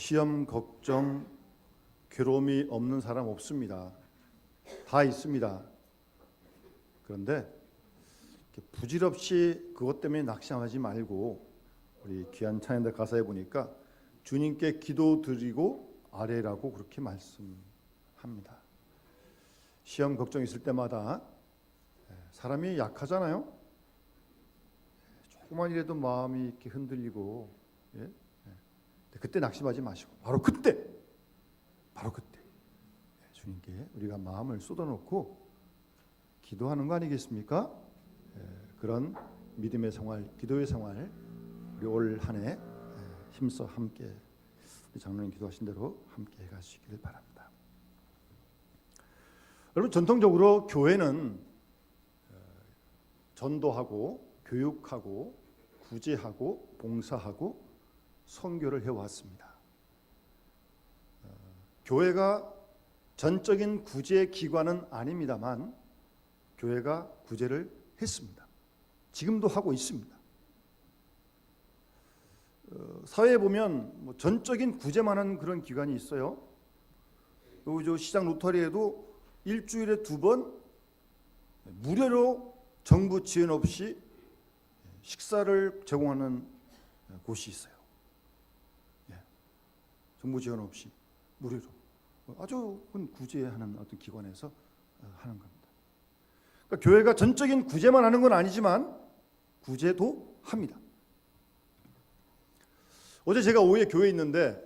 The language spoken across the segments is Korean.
시험 걱정, 괴로움이 없는 사람 없습니다. 다 있습니다. 그런데 부질없이 그것 때문에 낙심하지 말고 우리 귀한 찬양대 가사에 보니까 주님께 기도드리고 아뢰라고 그렇게 말씀합니다. 시험 걱정 있을 때마다 사람이 약하잖아요. 조금만 이라도 마음이 이렇게 흔들리고 그때 낙심하지 마시고 바로 그때 주님께 우리가 마음을 쏟아놓고 기도하는 거 아니겠습니까? 그런 믿음의 생활, 기도의 생활 우리 올 한 해 힘써 함께 우리 장로님 기도하신 대로 함께 해가시기를 바랍니다. 여러분, 전통적으로 교회는 전도하고 교육하고 구제하고 봉사하고 선교를 해왔습니다. 교회가 전적인 구제 기관은 아닙니다만 교회가 구제를 했습니다. 지금도 하고 있습니다. 사회에 보면 전적인 구제만 하는 그런 기관이 있어요. 여기 저 시장 로터리에도 일주일에 2번 무료로 정부 지원 없이 식사를 제공하는 곳이 있어요. 정부 지원 없이 무료로 아주 구제하는 어떤 기관에서 하는 겁니다. 그러니까 교회가 전적인 구제만 하는 건 아니지만 구제도 합니다. 어제 제가 오후에 교회에 있는데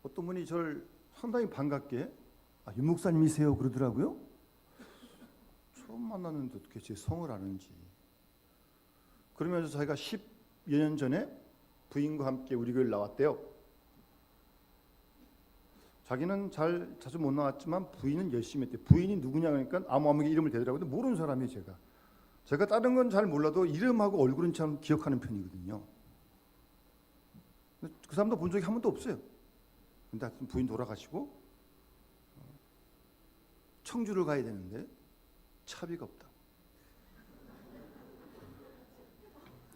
어떤 분이 저를 상당히 반갑게 윤 목사님이세요 그러더라고요. 처음 만났는데 어떻게 제 성을 아는지. 그러면서 자기가 10여 년 전에 부인과 함께 우리 교회를 나왔대요. 자기는 자주 못 나왔지만 부인은 열심히 했대요. 부인이 누구냐 그러니까 아무개 이름을 대더라고요. 근데 모르는 사람이에요. 제가 다른 건 잘 몰라도 이름하고 얼굴은 참 기억하는 편이거든요. 그 사람도 본 적이 한 번도 없어요. 근데 하여튼 부인 돌아가시고 청주를 가야 되는데 차비가 없다.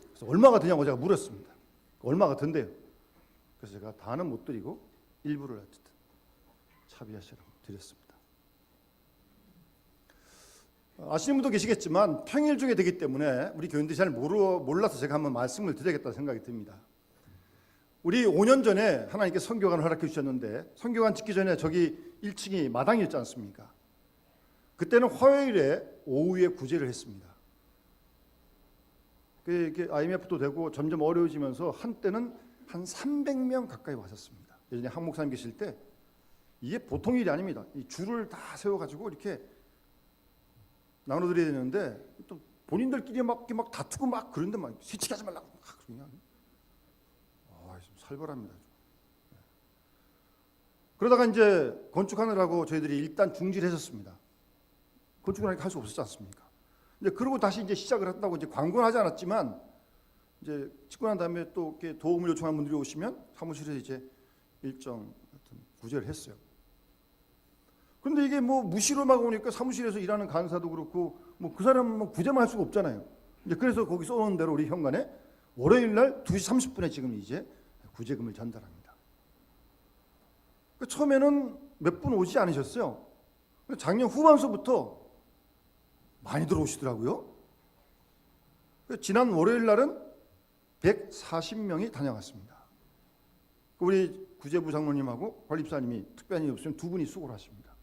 그래서 얼마가 드냐고 제가 물었습니다. 얼마가 든대요. 그래서 제가 다는 못 드리고 일부를 어쨌든 차비하시라고 드렸습니다. 아시는 분도 계시겠지만 평일 중에 되기 때문에 우리 교인들이 잘 몰라서 제가 한번 말씀을 드려야겠다는 생각이 듭니다. 우리 5년 전에 하나님께 선교관을 허락해 주셨는데 선교관 짓기 전에 저기 1층이 마당이었지 않습니까? 그때는 화요일에 오후에 구제를 했습니다. 이게 IMF도 되고 점점 어려워지면서 한때는 한 300명 가까이 왔었습니다. 예전에 한 목사님 계실 때 이게 보통 일이 아닙니다. 이 줄을 다 세워가지고 이렇게 나눠드려야 되는데 또 본인들끼리 막 다투고 막 그런데 막 시치게 하지 말라고 막 그러냐. 좀 살벌합니다. 그러다가 이제 건축하느라고 저희들이 일단 중지했었습니다. 건축을 하니까 할 수 없었지 않습니까? 이제 그러고 다시 이제 시작을 한다고 이제 광고는 하지 않았지만 이제 짓고 난 다음에 또 이렇게 도움을 요청하는 분들이 오시면 사무실에 이제 일정 구제를 했어요. 그런데 이게 무시로 막 오니까 사무실에서 일하는 간사도 그렇고 그 사람 구제만 할 수가 없잖아요. 이제 그래서 거기 써놓은 대로 우리 현관에 월요일 날 2시 30분에 지금 이제 구제금을 전달합니다. 처음에는 몇 분 오지 않으셨어요. 작년 후반서부터 많이 들어오시더라고요. 지난 월요일 날은 140명이 다녀갔습니다. 우리 구제부 장로님하고 관리입사님이 특별히 없으면 2분이 수고를 하십니다.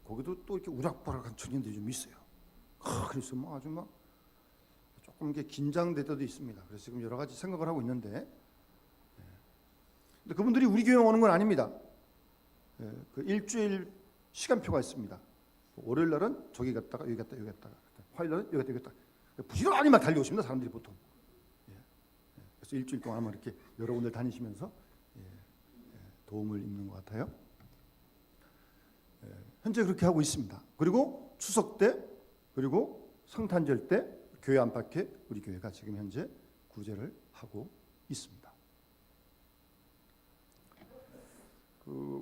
거기도 또 이렇게 우락부락한 청년들이 좀 있어요. 그래서 아주 조금 이렇게 긴장될 때도 있습니다. 그래서 지금 여러 가지 생각을 하고 있는데, 근데 그분들이 우리 교회 오는 건 아닙니다. 그 일주일 시간표가 있습니다. 월요일 날은 저기 갔다가 여기 갔다가 여기 갔다가, 화요일 날은 여기 갔다가 여기 갔다가 부지런히 막 달려오십니다. 사람들이 보통. 그래서 일주일 동안 아마 이렇게 여러 군데 다니시면서 도움을 입는 것 같아요. 현재 그렇게 하고 있습니다. 그리고 추석 때 그리고 성탄절 때 교회 안팎에 우리 교회가 지금 현재 구제를 하고 있습니다.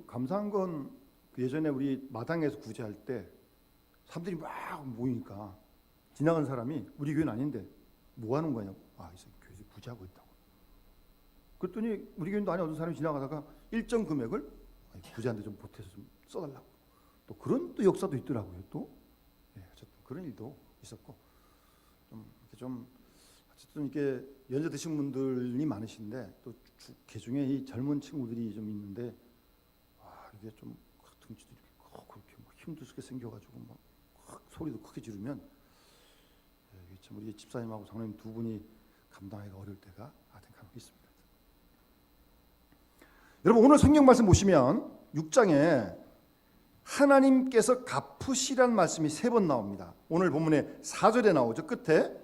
감사한 건 예전에 우리 마당에서 구제할 때 사람들이 막 모이니까 지나간 사람이 우리 교회는 아닌데 뭐 하는 거냐고. 이 교회에서 구제하고 있다고. 그랬더니 우리 교인도 안에 어떤 사람이 지나가다가 일정 금액을 부자한테 좀 보태서 좀 써달라고. 또 그런 또 역사도 있더라고요. 또 어쨌든 그런 일도 있었고 좀 어쨌든 이게 연세 드신 분들이 많으신데 또 개중에 이 젊은 친구들이 좀 있는데 이게 좀 등치도 이렇게 그렇게 막 힘들게 생겨가지고 막 소리도 크게 지르면 이게 참 우리 집사님하고 장로님 두 분이 감당하기가 어려울 때가 생각하고 있습니다. 여러분 오늘 성경 말씀 보시면 6장에 하나님께서 갚으시란 말씀이 3번 나옵니다. 오늘 본문에 4절에 나오죠. 끝에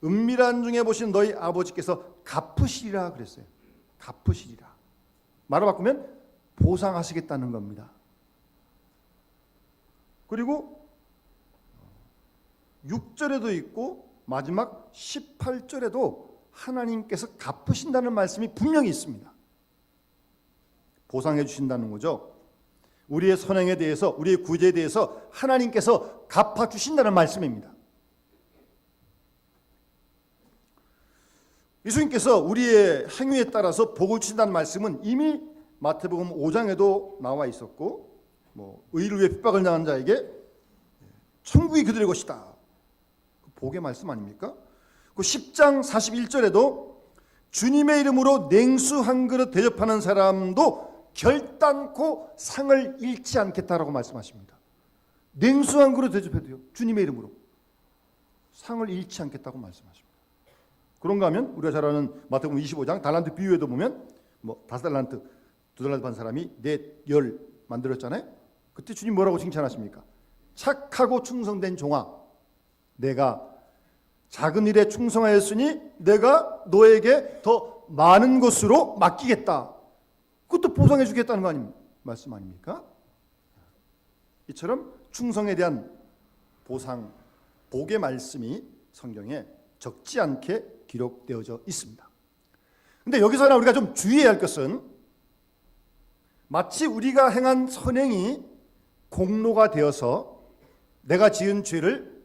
은밀한 중에 보신 너희 아버지께서 갚으시리라 그랬어요. 갚으시리라. 말을 바꾸면 보상하시겠다는 겁니다. 그리고 6절에도 있고 마지막 18절에도 하나님께서 갚으신다는 말씀이 분명히 있습니다. 보상해 주신다는 거죠. 우리의 선행에 대해서, 우리의 구제에 대해서 하나님께서 갚아주신다는 말씀입니다. 예수님께서 우리의 행위에 따라서 복을 주신다는 말씀은 이미 마태복음 5장에도 나와 있었고, 의를 위해 핍박을 당한 자에게 천국이 그들의 것이다. 복의 말씀 아닙니까? 그 10장 41절에도 주님의 이름으로 냉수 한 그릇 대접하는 사람도 결단코 상을 잃지 않겠다라고 말씀하십니다. 냉수 한 그릇 대접해도요, 주님의 이름으로 상을 잃지 않겠다고 말씀하십니다. 그런가 하면 우리가 잘 아는 마태복음 25장 달란트 비유에도 보면 5달란트, 2달란트 반 사람이 4열 만들었잖아요. 그때 주님 뭐라고 칭찬하십니까? 착하고 충성된 종아, 내가 작은 일에 충성하였으니 내가 너에게 더 많은 것으로 맡기겠다. 그것도 보상해 주겠다는 거 말씀 아닙니까? 이처럼 충성에 대한 보상, 복의 말씀이 성경에 적지 않게 기록되어져 있습니다. 그런데 여기서나 우리가 좀 주의해야 할 것은 마치 우리가 행한 선행이 공로가 되어서 내가 지은 죄를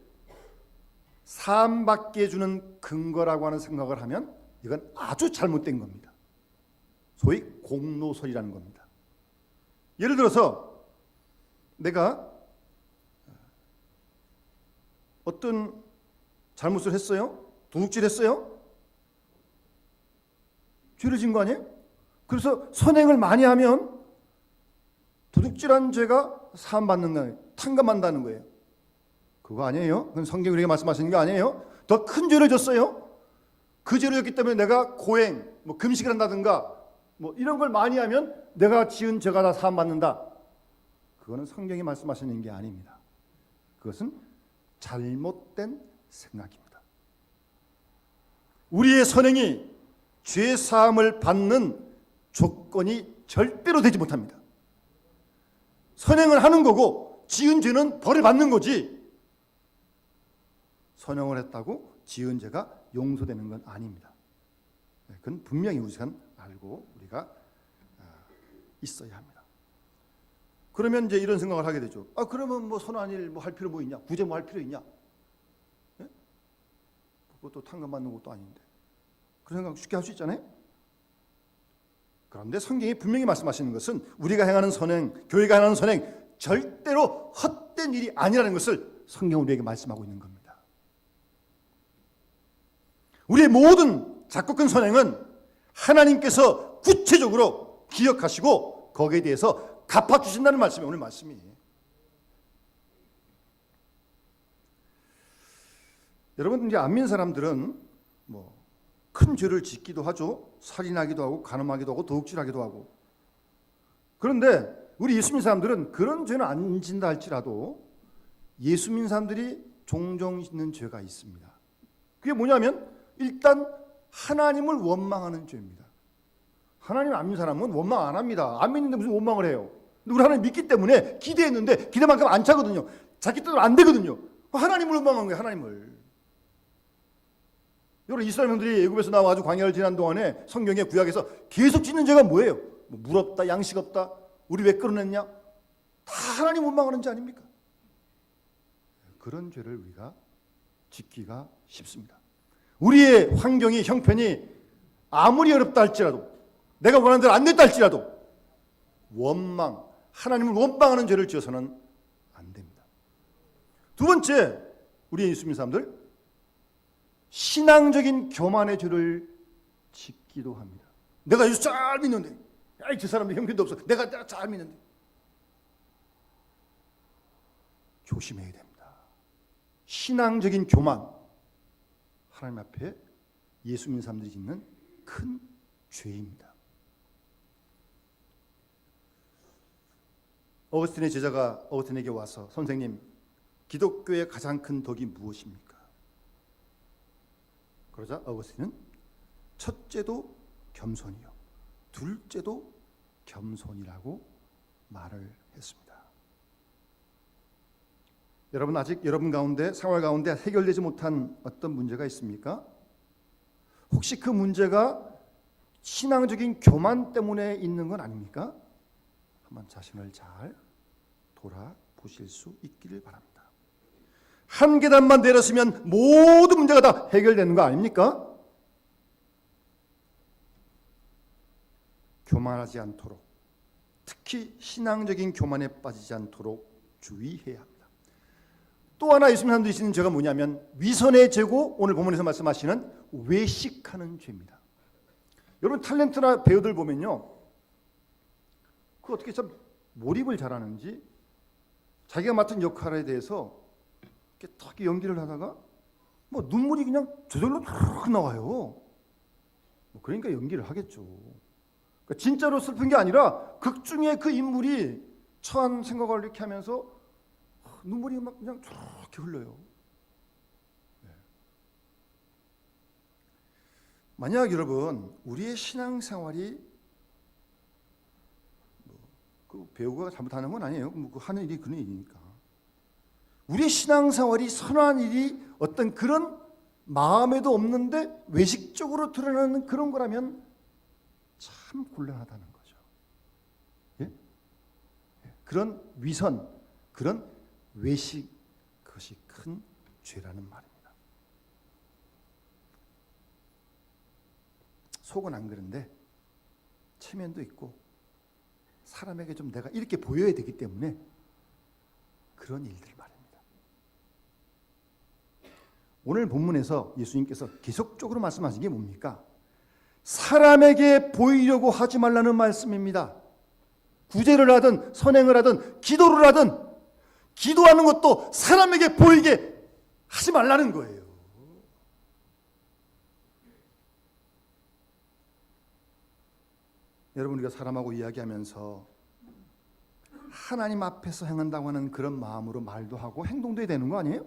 사함받게 해주는 근거라고 하는 생각을 하면 이건 아주 잘못된 겁니다. 소위 공로설이라는 겁니다. 예를 들어서 내가 어떤 잘못을 했어요? 도둑질했어요? 죄를 지은 거 아니에요? 그래서 선행을 많이 하면 도둑질한 죄가 사함받는 거예요. 탕감한다는 거예요. 그거 아니에요? 그건 성경이 우리에게 말씀하시는 거 아니에요? 더 큰 죄를 졌어요? 그 죄를 졌기 때문에 내가 고행, 금식을 한다든가 이런 걸 많이 하면 내가 지은 죄가 다 사함받는다. 그거는 성경이 말씀하시는 게 아닙니다. 그것은 잘못된 생각입니다. 우리의 선행이 죄 사함을 받는 조건이 절대로 되지 못합니다. 선행을 하는 거고 지은 죄는 벌을 받는 거지, 선행을 했다고 지은 죄가 용서되는 건 아닙니다. 그건 분명히 우리가 알고 우리가 있어야 합니다. 그러면 이제 이런 생각을 하게 되죠. 그러면 선한 일 할 필요 뭐 있냐? 구제 할 필요 있냐? 네? 그것도 탕감받는 것도 아닌데. 그런 생각 쉽게 할 수 있잖아요. 그런데 성경이 분명히 말씀하시는 것은 우리가 행하는 선행, 교회가 행하는 선행 절대로 헛된 일이 아니라는 것을 성경은 우리에게 말씀하고 있는 겁니다. 우리의 모든 작고 큰 선행은 하나님께서 구체적으로 기억하시고 거기에 대해서 갚아주신다는 말씀이 오늘 말씀이에요. 여러분, 이제 안 믿는 사람들은 큰 죄를 짓기도 하죠. 살인하기도 하고 간음하기도 하고 도둑질하기도 하고. 그런데 우리 예수 믿는 사람들은 그런 죄는 안 진다 할지라도 예수 믿는 사람들이 종종 짓는 죄가 있습니다. 그게 뭐냐면 일단 하나님을 원망하는 죄입니다. 하나님 안 믿는 사람은 원망 안 합니다. 안 믿는데 무슨 원망을 해요? 근데 우리 하나님 믿기 때문에 기대했는데 기대만큼 안 차거든요. 자기 뜻대로 안 되거든요. 하나님을 원망한 거예요. 하나님을. 여러분, 이스라엘 형들이 애굽에서 나와가지고 광야를 지난 동안에 성경의 구약에서 계속 짓는 죄가 뭐예요? 물 없다, 양식 없다, 우리 왜 끌어냈냐? 다 하나님 원망하는 죄 아닙니까? 그런 죄를 우리가 짓기가 쉽습니다. 우리의 환경이, 형편이 아무리 어렵다 할지라도, 내가 원하는 대로 안 됐다 할지라도 하나님을 원망하는 죄를 지어서는 안 됩니다. 두 번째, 우리 예수 믿는 사람들, 신앙적인 교만의 죄를 짓기도 합니다. 내가 예수 잘 믿는데, 저 사람들 형편도 없어. 내가 잘 믿는데. 조심해야 됩니다. 신앙적인 교만, 하나님 앞에 예수 믿는 사람들이 짓는 큰 죄입니다. 어거스틴의 제자가 어거스틴에게 와서, 선생님, 기독교의 가장 큰 덕이 무엇입니까? 그러자 어거스틴은 첫째도 겸손이요, 둘째도 겸손이라고 말을 했습니다. 여러분, 아직 여러분 가운데, 생활 가운데 해결되지 못한 어떤 문제가 있습니까? 혹시 그 문제가 신앙적인 교만 때문에 있는 건 아닙니까? 한번 자신을 잘 돌아보실 수 있기를 바랍니다. 한 계단만 내렸으면 모든 문제가 다 해결되는 거 아닙니까? 교만하지 않도록, 특히 신앙적인 교만에 빠지지 않도록 주의해야 합니다. 또 하나 예수님 사람들이 있는 죄가 뭐냐면 위선의 죄고, 오늘 본문에서 말씀하시는 외식하는 죄입니다. 여러분, 탤런트나 배우들 보면요, 그 어떻게 참 몰입을 잘하는지, 자기가 맡은 역할에 대해서 이렇게 딱 연기를 하다가 뭐 눈물이 그냥 저절로 탁 나와요. 그러니까 연기를 하겠죠. 그러니까 진짜로 슬픈 게 아니라 극 중에 그 인물이 처한 생각을 이렇게 하면서 눈물이 막 그냥 저렇게 흘러요. 만약 여러분, 우리의 신앙생활이 그 배우가 잘못하는 건 아니에요. 그 하는 일이 그런 일이니까. 우리의 신앙생활이 선한 일이 어떤 그런 마음에도 없는데 외식적으로 드러나는 그런 거라면 참 곤란하다는 거죠. 예? 그런 위선, 그런 외식, 그것이 큰 죄라는 말입니다. 속은 안 그런데 체면도 있고 사람에게 좀 내가 이렇게 보여야 되기 때문에 그런 일들 말입니다. 오늘 본문에서 예수님께서 계속적으로 말씀하신 게 뭡니까? 사람에게 보이려고 하지 말라는 말씀입니다. 구제를 하든 선행을 하든 기도를 하든, 기도하는 것도 사람에게 보이게 하지 말라는 거예요. 여러분, 우리가 사람하고 이야기하면서 하나님 앞에서 행한다고 하는 그런 마음으로 말도 하고 행동도 해야 되는 거 아니에요?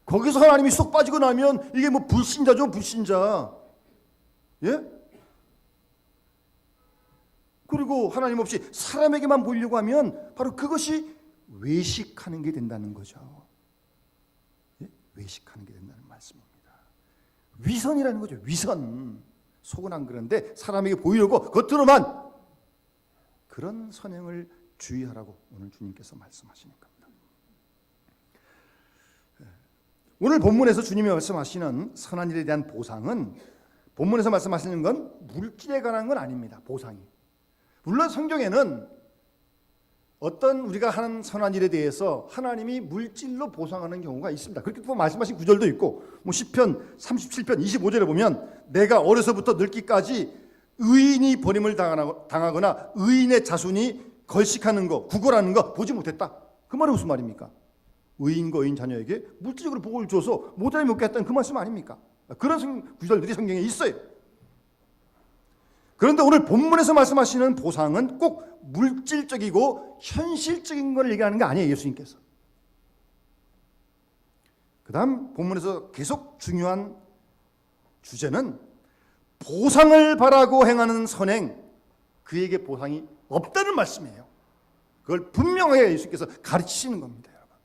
거기서 하나님이 쏙 빠지고 나면 이게 뭐 불신자죠, 불신자. 예? 그리고 하나님 없이 사람에게만 보이려고 하면 바로 그것이 외식하는 게 된다는 거죠. 예? 외식하는 게 된다는 말씀입니다. 위선이라는 거죠. 위선. 속은 안 그런데 사람에게 보이려고 겉으로만, 그런 선행을 주의하라고 오늘 주님께서 말씀하시는 겁니다. 오늘 본문에서 주님이 말씀하시는 선한 일에 대한 보상은, 본문에서 말씀하시는 건 물질에 관한 건 아닙니다. 보상이. 물론 성경에는 어떤 우리가 하는 선한 일에 대해서 하나님이 물질로 보상하는 경우가 있습니다. 그렇게 또 말씀하신 구절도 있고, 뭐 시편 37편 25절에 보면 내가 어려서부터 늙기까지 의인이 버림을 당하거나 의인의 자손이 걸식하는 거, 구걸하는 거 보지 못했다. 그 말은 무슨 말입니까? 의인과 의인 자녀에게 물질적으로 복을 줘서 못하게 먹게 했다는 그 말씀 아닙니까? 그런 구절들이 성경에 있어요. 그런데 오늘 본문에서 말씀하시는 보상은 꼭 물질적이고 현실적인 걸 얘기하는 게 아니에요, 예수님께서. 그 다음 본문에서 계속 중요한 주제는 보상을 바라고 행하는 선행, 그에게 보상이 없다는 말씀이에요. 그걸 분명하게 예수님께서 가르치시는 겁니다, 여러분.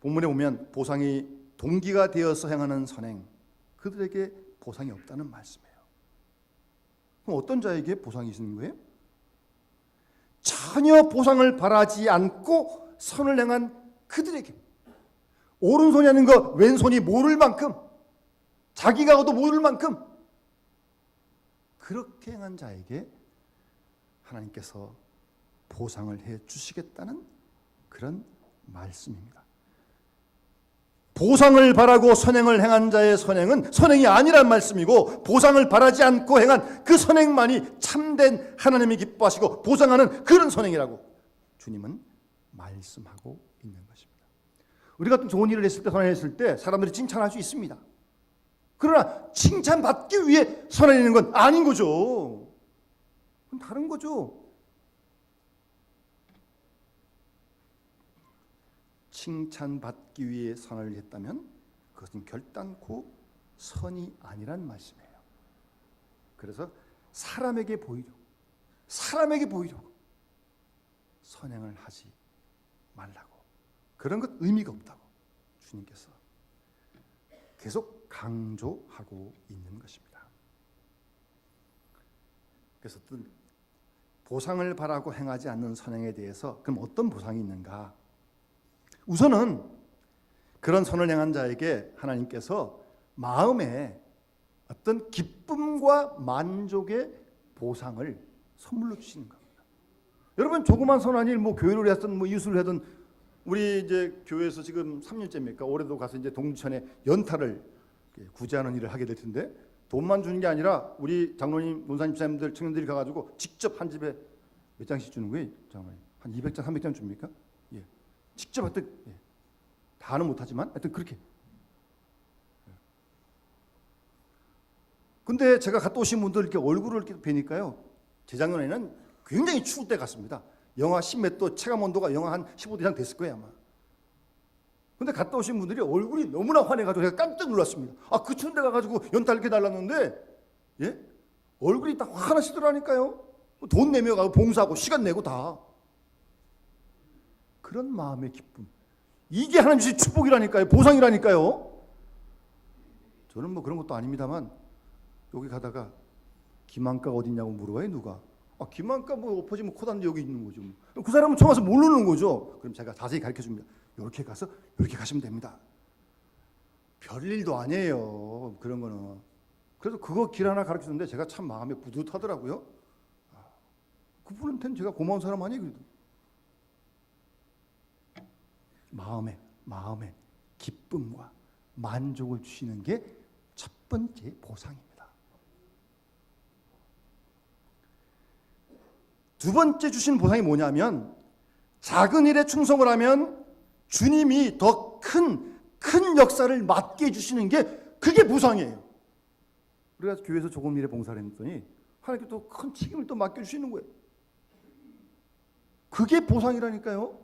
본문에 보면 보상이 동기가 되어서 행하는 선행, 그들에게 보상이 없다는 말씀이에요. 그럼 어떤 자에게 보상이 있는 거예요? 전혀 보상을 바라지 않고 선을 행한 그들에게, 오른손이 하는 거 왼손이 모를 만큼 자기가 얻어 모을 만큼 그렇게 행한 자에게 하나님께서 보상을 해 주시겠다는 그런 말씀입니다. 보상을 바라고 선행을 행한 자의 선행은 선행이 아니란 말씀이고, 보상을 바라지 않고 행한 그 선행만이 참된 하나님이 기뻐하시고 보상하는 그런 선행이라고 주님은 말씀하고 있는 것입니다. 우리가 좀 좋은 일을 했을 때, 선행했을 때 사람들이 칭찬할 수 있습니다. 그러나 칭찬받기 위해 선행하는 건 아닌 거죠. 그건 다른 거죠. 칭찬받기 위해 선을 했다면 그것은 결단코 선이 아니란 말씀이에요. 그래서 사람에게 보이려고 선행을 하지 말라고, 그런 것 의미가 없다고 주님께서 계속 강조하고 있는 것입니다. 그래서 보상을 바라고 행하지 않는 선행에 대해서 그럼 어떤 보상이 있는가? 우선은 그런 선을 행한 자에게 하나님께서 마음에 어떤 기쁨과 만족의 보상을 선물로 주시는 겁니다. 여러분, 조그만 선한 일, 교회를 하든 이웃을 하든, 우리 이제 교회에서 지금 3년째입니까? 올해도 가서 이제 동천에 연탄을 구제하는 일을 하게 될 텐데, 돈만 주는 게 아니라 우리 장로님, 논사님, 집사님들, 청년들이 가가지고 직접 한 집에 몇 장씩 주는 거예요, 장로님? 한 200장, 300장 줍니까? 예. 직접 하여튼, 다는 못하지만 하여튼 그렇게. 근데 제가 갔다 오신 분들 이렇게 얼굴을 이렇게 뵈니까요, 재작년에는 굉장히 추울 때 갔습니다. 영하 10몇 도, 체감 온도가 영하 한 15도 이상 됐을 거예요, 아마. 근데 갔다 오신 분들이 얼굴이 너무나 환해가지고 제가 깜짝 놀랐습니다. 그 추운 데 가가지고 연탄 이렇게 달랐는데, 얼굴이 다 환하시더라니까요. 돈 내며 가고 봉사하고 시간 내고 다. 그런 마음의 기쁨, 이게 하나님 주신 축복이라니까요. 보상이라니까요. 저는 그런 것도 아닙니다만, 여기 가다가 김한가가 어딨냐고 물어봐요, 누가. 김한가 엎어지면 코단데 여기 있는 거죠. 그 사람은 처음 와서 모르는 거죠. 그럼 제가 자세히 가르쳐 줍니다. 이렇게 가서 이렇게 가시면 됩니다. 별일도 아니에요, 그런 거는. 그래서 그거 길 하나 가르쳐 줬는데 제가 참 마음에 뿌듯하더라고요. 그분한테는 제가 고마운 사람 아니에요, 그래도. 마음에 기쁨과 만족을 주시는 게 첫 번째 보상입니다. 두 번째 주신 보상이 뭐냐면, 작은 일에 충성을 하면 주님이 더 큰 역사를 맡게 해주시는 게, 그게 보상이에요. 그래서 교회에서 조금 일에 봉사를 했더니 하나님께 또 큰 책임을 또 맡겨주시는 거예요. 그게 보상이라니까요.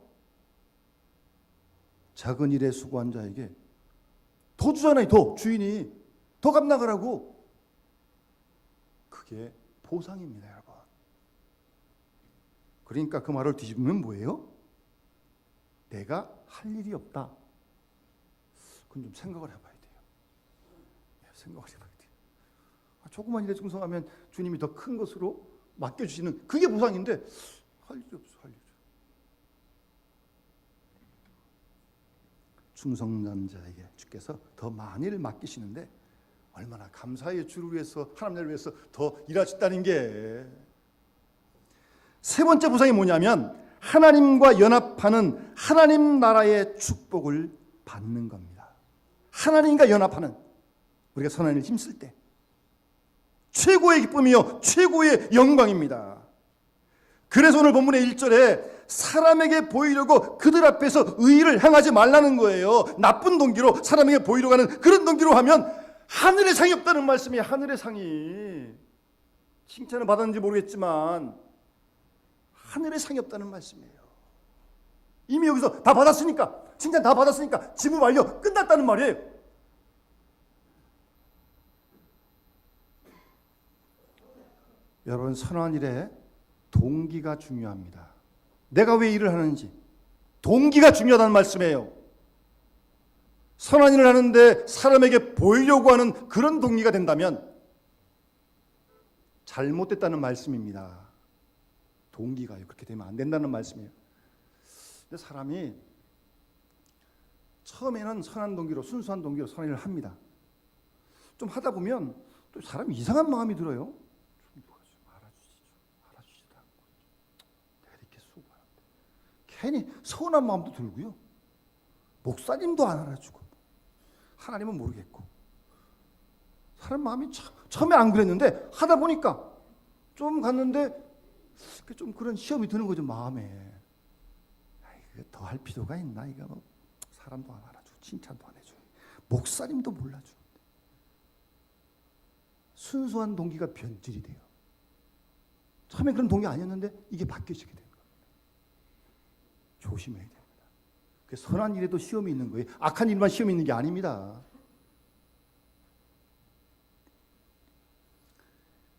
작은 일에 수고한 자에게 더 주잖아요. 더 주인이 더 갚나가라고. 그게 보상입니다, 여러분. 그러니까 그 말을 뒤집으면 뭐예요? 내가 할 일이 없다. 그건 좀 생각을 해봐야 돼요. 생각을 해봐야 돼요. 조그만 일에 충성하면 주님이 더 큰 것으로 맡겨주시는, 그게 보상인데 할 일이 없어, 할 일이. 충성된 자에게 주께서 더 많이를 맡기시는데 얼마나 감사해요. 주를 위해서, 하나님을 위해서 더 일하셨다는 게. 세 번째 보상이 뭐냐면, 하나님과 연합하는 하나님 나라의 축복을 받는 겁니다. 하나님과 연합하는, 우리가 선한 일 힘쓸 때 최고의 기쁨이요 최고의 영광입니다. 그래서 오늘 본문의 1절에 사람에게 보이려고 그들 앞에서 의의를 행하지 말라는 거예요. 나쁜 동기로, 사람에게 보이려고 하는 그런 동기로 하면 하늘의 상이 없다는 말씀이에요. 하늘의 상이. 칭찬을 받았는지 모르겠지만 하늘의 상이 없다는 말씀이에요. 이미 여기서 다 받았으니까, 칭찬 다 받았으니까 지부 완료, 끝났다는 말이에요. 여러분, 선한 일에 동기가 중요합니다. 내가 왜 일을 하는지 동기가 중요하다는 말씀이에요. 선한 일을 하는데 사람에게 보이려고 하는 그런 동기가 된다면 잘못됐다는 말씀입니다. 동기가요. 그렇게 되면 안 된다는 말씀이에요. 근데 사람이 처음에는 선한 동기로, 순수한 동기로 선한 일을 합니다. 좀 하다 보면 또 사람이 이상한 마음이 들어요. 좀 알아주지도 않고 내가 이렇게 수고하는데 괜히 서운한 마음도 들고요. 목사님도 안 알아주고 하나님은 모르겠고 사람 마음이 처음에 안 그랬는데 하다 보니까 좀 갔는데 좀 그런 시험이 드는 거죠 마음에. 더 할 필요가 있나? 이거 뭐 사람도 안 알아주고 칭찬도 안 해주고 목사님도 몰라주고 순수한 동기가 변질이 돼요. 처음에 그런 동기 아니었는데 이게 바뀌어지게 되는 겁니다. 조심해야 됩니다. 선한 일에도 시험이 있는 거예요. 악한 일만 시험이 있는 게 아닙니다.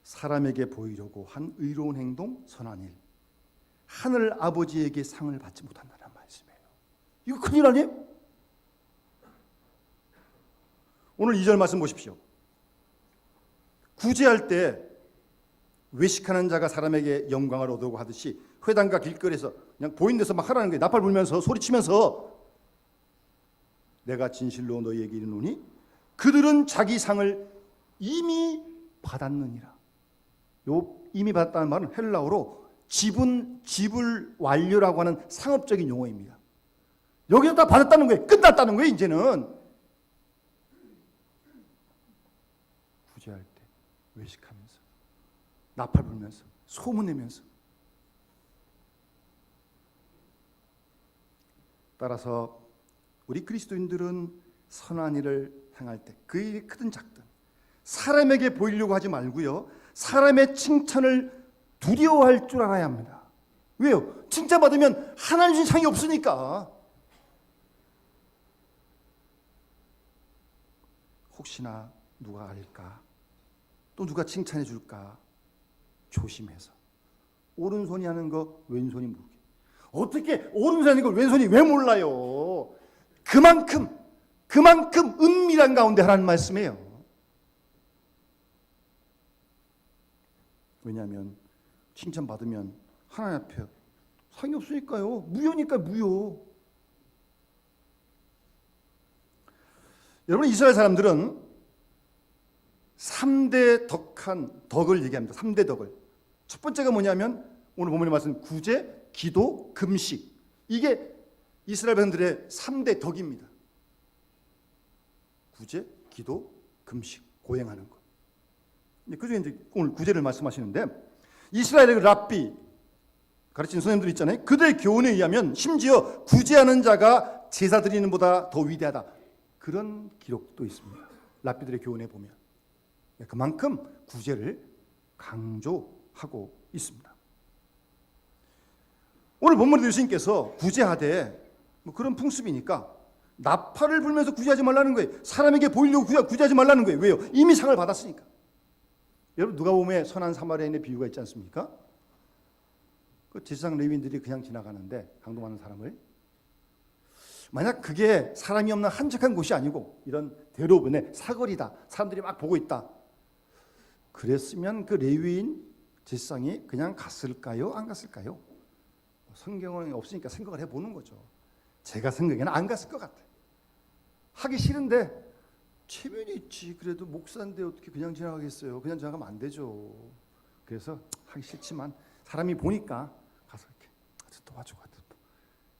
사람에게 보이려고 한 의로운 행동, 선한 일. 하늘 아버지에게 상을 받지 못한다는 말씀이에요. 이거 큰일 아니에요? 오늘 2절 말씀 보십시오. 구제할 때 외식하는 자가 사람에게 영광을 얻으려고 하듯이 회당과 길거리에서 그냥 보이는 데서 막 하라는 거예요. 나팔 불면서 소리치면서 내가 진실로 너희에게 이르노니 그들은 자기 상을 이미 받았느니라. 요 이미 받았다는 말은 헬라어로 지불 완료라고 하는 상업적인 용어입니다. 여기서 다 받았다는 거예요. 끝났다는 거예요. 이제는 구제할 때 외식하면서 나팔 불면서 소문내면서 따라서 우리 그리스도인들은 선한 일을 행할 때 그 일이 크든 작든 사람에게 보이려고 하지 말고요. 사람의 칭찬을 두려워할 줄 알아야 합니다. 왜요? 칭찬받으면 하나님 주신 상이 없으니까. 혹시나 누가 알까? 또 누가 칭찬해 줄까? 조심해서. 오른손이 하는 거 왼손이 모르게. 어떻게 오른손이 하는 걸 왼손이 왜 몰라요? 그만큼 은밀한 가운데 하라는 말씀이에요. 왜냐하면 칭찬받으면 하나님 앞에 상이 없으니까요. 무효니까 무효. 여러분 이스라엘 사람들은 3대 덕을 얘기합니다. 3대 덕을. 첫 번째가 뭐냐면 오늘 본문에 말씀 구제, 기도, 금식. 이게 이스라엘 백성들의 3대 덕입니다. 구제, 기도, 금식, 고행하는 것. 그중에 이제 오늘 구제를 말씀하시는데 이스라엘의 랍비 가르치는 선생님들 있잖아요. 그들의 교훈에 의하면 심지어 구제하는 자가 제사 드리는 보다 더 위대하다. 그런 기록도 있습니다. 랍비들의 교훈에 보면 그만큼 구제를 강조하고 있습니다. 오늘 본문에 예수님께서 구제하되 뭐 그런 풍습이니까 나팔을 불면서 구제하지 말라는 거예요. 사람에게 보이려고 구제하지 말라는 거예요. 왜요? 이미 상을 받았으니까. 여러분 누가복음에 선한 사마리아인의 비유가 있지 않습니까? 그 제사장 레위인들이 그냥 지나가는데 강동하는 사람을 만약 그게 사람이 없는 한적한 곳이 아니고 이런 대로변에 사거리다. 사람들이 막 보고 있다. 그랬으면 그 레위인 제사장이 그냥 갔을까요? 안 갔을까요? 성경은 없으니까 생각을 해보는 거죠. 제가 생각에는 안 갔을 것 같아요. 하기 싫은데 체면이 있지. 그래도 목사인데 어떻게 그냥 지나가겠어요. 그냥 지나가면 안 되죠. 그래서 하기 싫지만 사람이 보니까 가서 이렇게 도와주고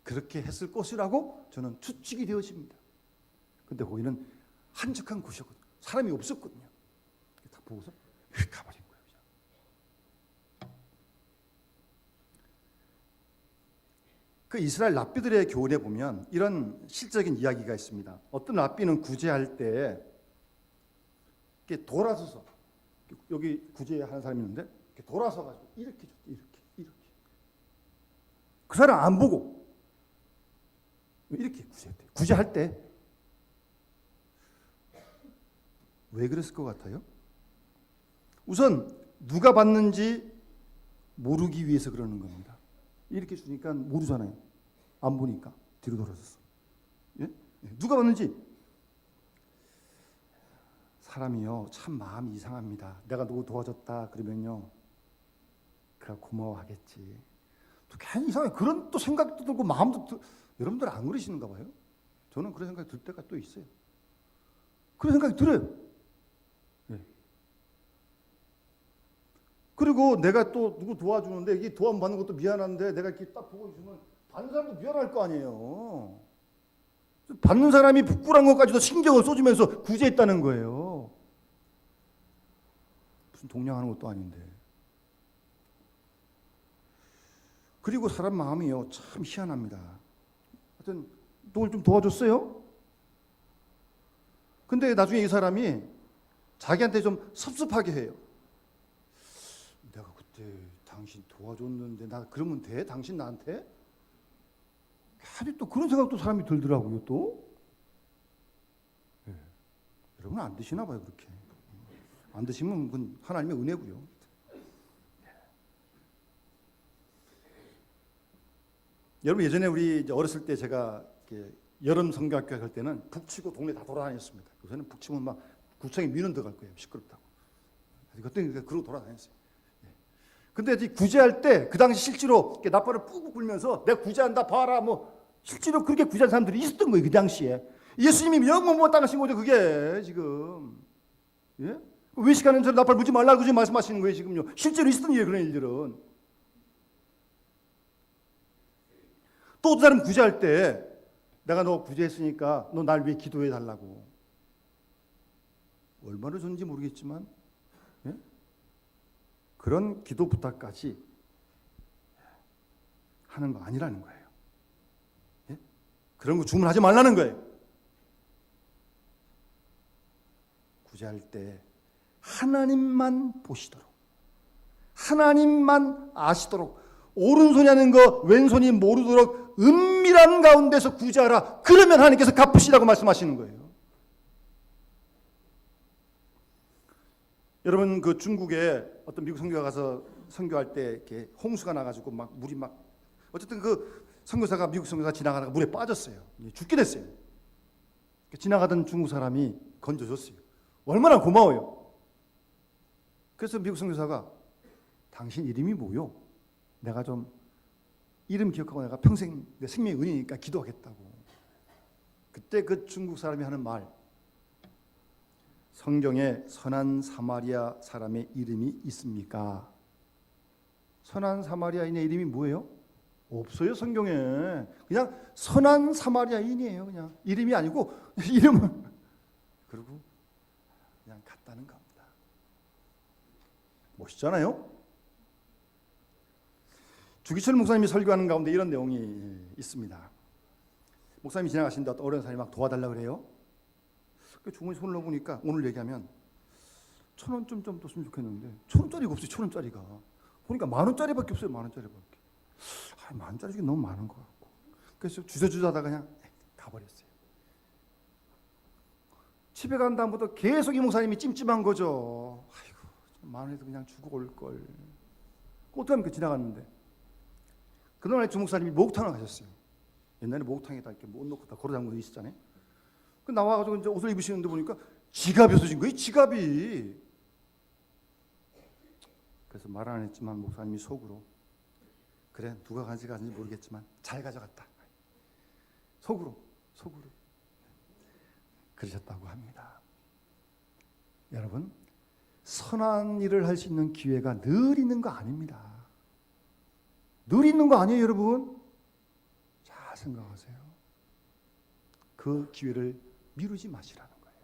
그렇게 했을 것이라고 저는 추측이 되어집니다. 근데 거기는 한적한 곳이었거든요. 사람이 없었거든요. 딱 보고서 가버린 거예요. 그 이스라엘 랍비들의 교훈에 보면 이런 실적인 이야기가 있습니다. 어떤 랍비는 구제할 때 이렇게 돌아서서 여기 구제하는 사람이 있는데 이렇게 돌아서 가지고 이렇게 그 사람 안 보고 이렇게 구제했대요. 구제할 때 왜 그랬을 것 같아요? 우선 누가 받는지 모르기 위해서 그러는 겁니다. 이렇게 주니까 모르잖아요. 안 보니까 뒤로 돌아섰어. 예? 누가 받는지. 사람이요 참 마음이 이상합니다. 내가 누구 도와줬다 그러면요 그가 고마워하겠지. 또 괜히 이상해. 그런 또 생각도 들고 마음도 들고. 여러분들 안 그러시는가 봐요. 저는 그런 생각이 들 때가 또 있어요. 그런 생각이 들어요. 그리고 내가 또 누구 도와주는데 이게 도움 받는 것도 미안한데 내가 이렇게 딱 보고 있으면 받는 사람도 미안할 거 아니에요. 받는 사람이 부끄러운 것까지도 신경을 쏟으면서 구제했다는 거예요. 무슨 동냥하는 것도 아닌데. 그리고 사람 마음이요 참 희한합니다. 하여튼 누굴 좀 도와줬어요. 근데 나중에 이 사람이 자기한테 좀 섭섭하게 해요. 내가 그때 당신 도와줬는데 나 그러면 돼? 당신 나한테? 아니 또 그런 생각도 사람이 들더라고요 또. 네. 여러분 안 드시나 봐요 그렇게. 안 드시면 그건 하나님의 은혜고요. 여러분 예전에 우리 어렸을 때 제가 여름 성경학교 갈 때는 북치고 동네 다 돌아다녔습니다. 요새는 북치면 막 구청에 민원 들어갈 거예요. 시끄럽다고. 그때 그러고 돌아다녔어요. 근데 구제할 때 그 당시 실제로 나팔을 꾹꾹 불면서 내가 구제한다 봐라 뭐 실제로 그렇게 구제한 사람들이 있었던 거예요 그 당시에. 예수님이 영원못 당하신 거죠 그게 지금. 예? 외식하는 사람 나팔 불지 말라고 지금 말씀하시는 거예요 지금요. 실제로 있었던 일이에요 그런 일들은. 또 어떤 사람 구제할 때 내가 너 구제했으니까 너 날 위해 기도해 달라고. 얼마나 좋은지 모르겠지만 예? 그런 기도 부탁까지 하는 거 아니라는 거예요. 예? 그런 거 주문하지 말라는 거예요. 구제할 때 하나님만 보시도록, 하나님만 아시도록, 오른손이 하는 거 왼손이 모르도록 은밀한 가운데서 구제하라. 그러면 하나님께서 갚으시라고 말씀하시는 거예요. 여러분 그 중국에 어떤 미국 선교가 가서 선교할 때 이렇게 홍수가 나가지고 막 물이 막 어쨌든 그 선교사가 미국 선교사가 지나가다가 물에 빠졌어요. 죽게 됐어요. 지나가던 중국 사람이 건져줬어요. 얼마나 고마워요. 그래서 미국 선교사가 당신 이름이 뭐요? 내가 좀 이름 기억하고 내가 평생 내 생명의 은혜니까 기도하겠다고. 그때 그 중국 사람이 하는 말, 성경에 선한 사마리아 사람의 이름이 있습니까? 선한 사마리아인의 이름이 뭐예요? 없어요 성경에. 그냥 선한 사마리아인이에요. 그냥 이름이 아니고 이름은 그리고 그냥 갔다는 겁니다. 멋있잖아요. 주기철 목사님이 설교하는 가운데 이런 내용이 있습니다. 목사님이 지나가신다 어려운 사람이 막 도와달라고 그래요. 주머니 손을 넣어보니까 오늘 얘기하면 1,000원쯤 좀 줬으면 좋겠는데 1,000원짜리가 없어요. 1,000원짜리가 보니까 10,000원짜리밖에 없어요. 10,000원짜리밖에. 10,000원짜리 주긴 너무 많은 것 같고 그래서 주저주저하다가 그냥 가버렸어요. 집에 간 다음부터 계속 이 목사님이 찜찜한 거죠. 아이고 10,000원에도 그냥 주고 올걸. 어떻게 하면 지나갔는데 그동안에 주 목사님이 목욕탕을 가셨어요. 옛날에 목욕탕에다 이렇게 못 넣고 다 걸어담고 있었잖아요. 그 나와가지고 이제 옷을 입으시는데 보니까 지갑이 없어진 거예요. 지갑이. 그래서 말 안 했지만 목사님이 속으로 그래 누가 가져갔는지 모르겠지만 잘 가져갔다. 속으로 그러셨다고 합니다. 여러분 선한 일을 할 수 있는 기회가 늘 있는 거 아닙니다. 늘 있는 거 아니에요 여러분. 잘 생각하세요. 그 기회를 미루지 마시라는 거예요.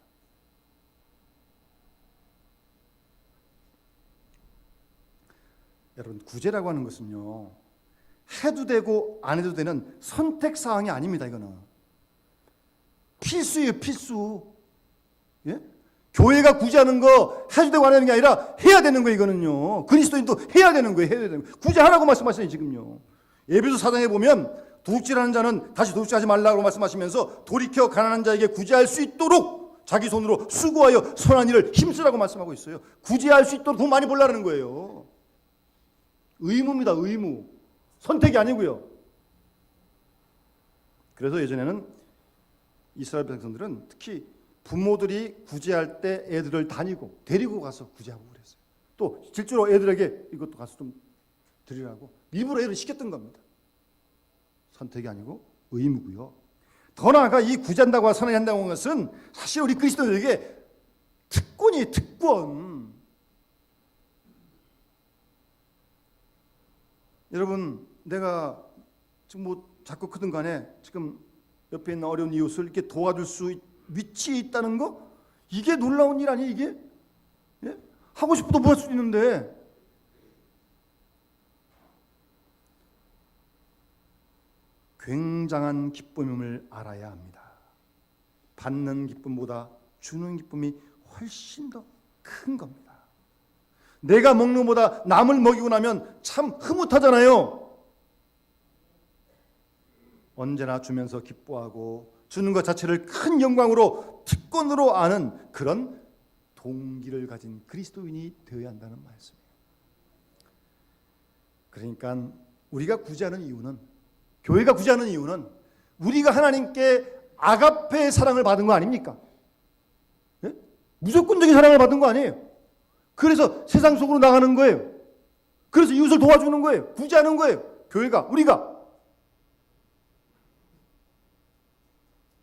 여러분 구제라고 하는 것은요 해도 되고 안 해도 되는 선택사항이 아닙니다. 이거는 필수예요. 필수. 예? 교회가 구제하는 거 해도 되고 안 하는 게 아니라 해야 되는 거예요. 이거는요 그리스도인도 해야 되는 거예요. 해야 되는 거예요. 구제하라고 말씀하시네요. 지금요 에베소 4장에 보면 도둑질하는 자는 다시 도둑질하지 말라고 말씀하시면서 돌이켜 가난한 자에게 구제할 수 있도록 자기 손으로 수고하여 선한 일을 힘쓰라고 말씀하고 있어요. 구제할 수 있도록 돈 많이 벌라는 거예요. 의무입니다. 의무. 선택이 아니고요. 그래서 예전에는 이스라엘 백성들은 특히 부모들이 구제할 때 애들을 데리고 가서 구제하고 그랬어요. 또 실제로 애들에게 이것도 가서 좀 드리라고 일부러 애를 시켰던 겁니다. 선택이 아니고 의무고요. 더 나아가 이 구제한다고 선하게 한다고 하는 것은 사실 우리 그리스도인에게 특권이에요. 특권. 여러분, 내가 지금 뭐 작고 크든 간에 지금 옆에 있는 어려운 이웃을 이렇게 도와줄 수 위치에 있다는 거, 이게 놀라운 일 아니에요, 이게? 예? 하고 싶어도 못 할 수 있는데. 굉장한 기쁨임을 알아야 합니다. 받는 기쁨보다 주는 기쁨이 훨씬 더 큰 겁니다. 내가 먹는 것보다 남을 먹이고 나면 참 흐뭇하잖아요. 언제나 주면서 기뻐하고 주는 것 자체를 큰 영광으로 특권으로 아는 그런 동기를 가진 그리스도인이 되어야 한다는 말씀이에요. 그러니까 우리가 구제하는 이유는, 교회가 구제하는 이유는 우리가 하나님께 아가페의 사랑을 받은 거 아닙니까? 예? 무조건적인 사랑을 받은 거 아니에요. 그래서 세상 속으로 나가는 거예요. 그래서 이웃을 도와주는 거예요. 구제하는 거예요. 교회가, 우리가.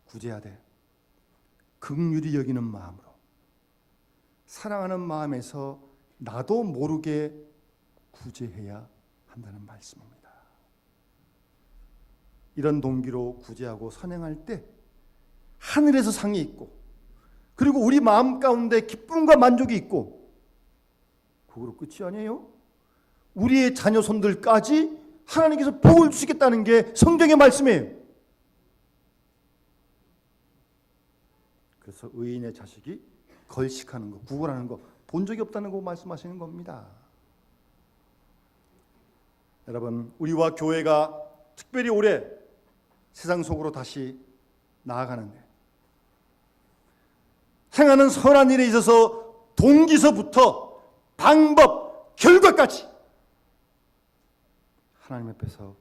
구제해야 돼. 긍휼히 여기는 마음으로, 사랑하는 마음에서 나도 모르게 구제해야 한다는 말씀입니다. 이런 동기로 구제하고 선행할 때 하늘에서 상이 있고, 그리고 우리 마음 가운데 기쁨과 만족이 있고, 그거로 끝이 아니에요. 우리의 자녀 손들까지 하나님께서 복을 주시겠다는 게 성경의 말씀이에요. 그래서 의인의 자식이 걸식하는 거, 구걸하는 거 본 적이 없다는 거 말씀하시는 겁니다. 여러분, 우리와 교회가 특별히 올해 세상 속으로 다시 나아가는데, 행하는 선한 일에 있어서 동기서부터 방법, 결과까지 하나님 앞에서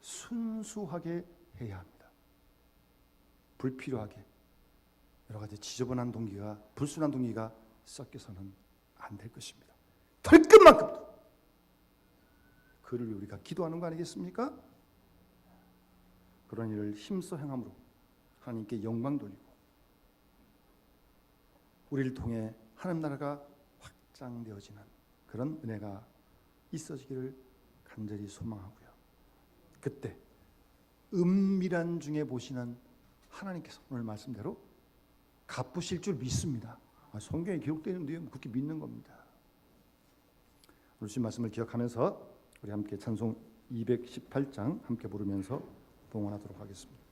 순수하게 해야 합니다. 불필요하게 여러 가지 지저분한 동기가, 불순한 동기가 섞여서는 안 될 것입니다. 털끝만큼도 그를 위해 우리가 기도하는 거 아니겠습니까? 그런 일을 힘써 행함으로 하나님께 영광 돌리고 우리를 통해 하나님 나라가 확장되어지는 그런 은혜가 있어지기를 간절히 소망하고요. 그때 은밀한 중에 보시는 하나님께서 오늘 말씀대로 갚으실 줄 믿습니다. 성경에 기록되어 있는데요, 그렇게 믿는 겁니다. 오늘 주신 말씀을 기억하면서 우리 함께 찬송 218장 함께 부르면서 봉헌하도록 하겠습니다.